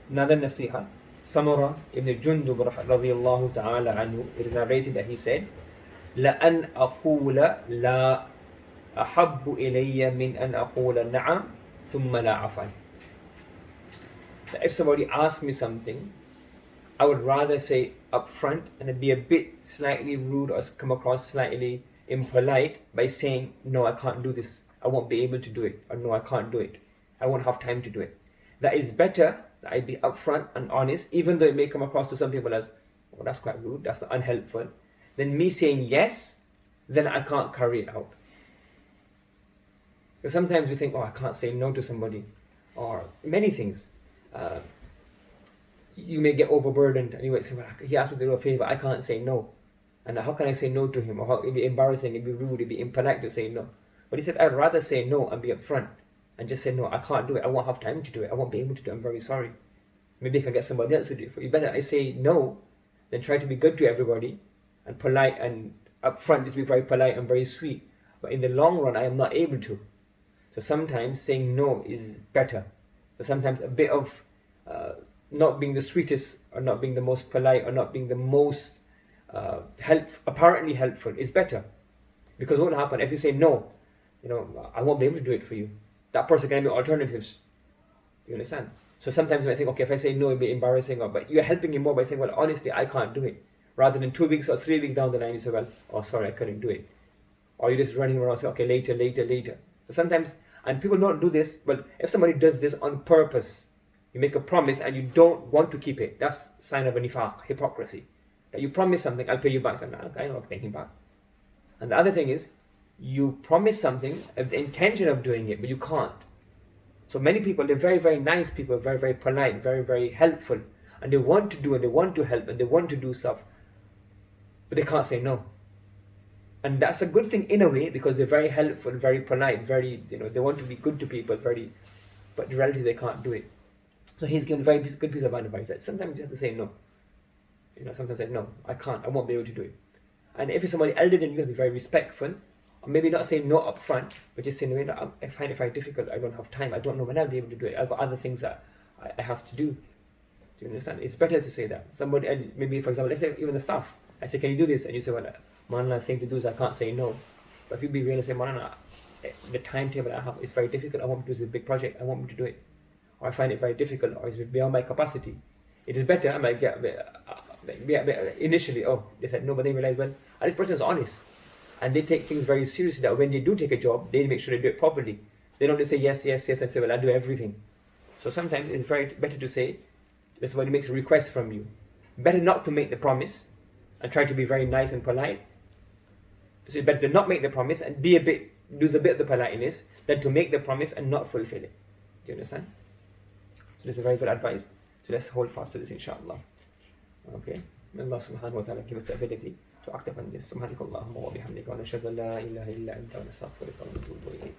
Another nasiha. Samura ibn Jundub radiyallahu ta'ala anhu, it is narrated that he said, لأن أقول لا أحب إلي من أن أقول نعم ثم لا أفعل. That if somebody asks me something, I would rather say upfront and be a bit slightly rude or come across slightly impolite by saying, no, I can't do this. I won't be able to do it. Or no, I can't do it. I won't have time to do it. That is better that I be upfront and honest, even though it may come across to some people as, oh, that's quite rude, that's unhelpful, than me saying yes, then I can't carry it out. Because sometimes we think, oh, I can't say no to somebody, or many things. You may get overburdened and you might say, well, he asked me to do a favor, I can't say no. And how can I say no to him? Or how, it'd be embarrassing, it'd be rude, it'd be impolite to say no. But he said, I'd rather say no and be upfront and just say, no, I can't do it. I won't have time to do it. I won't be able to do it. I'm very sorry. Maybe I can get somebody else to do it for you. Better I say no than try to be good to everybody and polite and upfront, just be very polite and very sweet. But in the long run, I am not able to. So sometimes saying no is better. But sometimes a bit of not being the sweetest or not being the most polite or not being the most apparently helpful is better. Because what will happen if you say no, I won't be able to do it for you. That person can have alternatives. You understand? So sometimes you might think, okay, if I say no, it'll be embarrassing, but you're helping him more by saying, well, honestly, I can't do it. Rather than 2 weeks or 3 weeks down the line, you say, well, oh, sorry, I couldn't do it. Or you're just running around saying, okay, later. So sometimes, and people don't do this, but if somebody does this on purpose, you make a promise and you don't want to keep it, that's a sign of a nifaq, hypocrisy. That you promise something, I'll pay you back. So, no, I'm not paying him back. And the other thing is, you promise something with the intention of doing it, but you can't. So many people, they're very, very nice people, very, very polite, very, very helpful. And they want to do and they want to help and they want to do stuff. But they can't say no. And that's a good thing in a way because they're very helpful, very polite, very, they want to be good to people, but the reality is they can't do it. So he's given a very good piece of advice that sometimes you have to say no. Sometimes say no, I can't, I won't be able to do it. And if it's somebody elder than you, have to be very respectful. Or maybe not say no up front, but just say, no, I find it very difficult, I don't have time, I don't know when I'll be able to do it, I've got other things that I have to do. Do you understand? It's better to say that. Somebody, and maybe for example, let's say even the staff, I say, can you do this? And you say, well, Manana is saying to do this, I can't say no. But if you be real and say, Manana, the timetable I have is very difficult, I want to do this big project, I want me to do it. Or I find it very difficult, or it's beyond my capacity. It is better, I might get a bit initially, they said no, but they realize, well, this person is honest. And they take things very seriously, that when they do take a job, they make sure they do it properly. They don't just say yes, and say, well, I'll do everything. So sometimes it's very better to say, if somebody makes a request from you, better not to make the promise and try to be very nice and polite. So it's better to not make the promise and lose a bit of the politeness than to make the promise and not fulfill it. Do you understand? So this is very good advice. So let's hold fast to this, inshallah. Okay. May Allah subhanahu wa ta'ala give us the ability to act upon this. Subhanakallahumma wa bihamdika wa nashhadu an la ilaha illa anta wa nastaghfiruka wa natubu ilayk.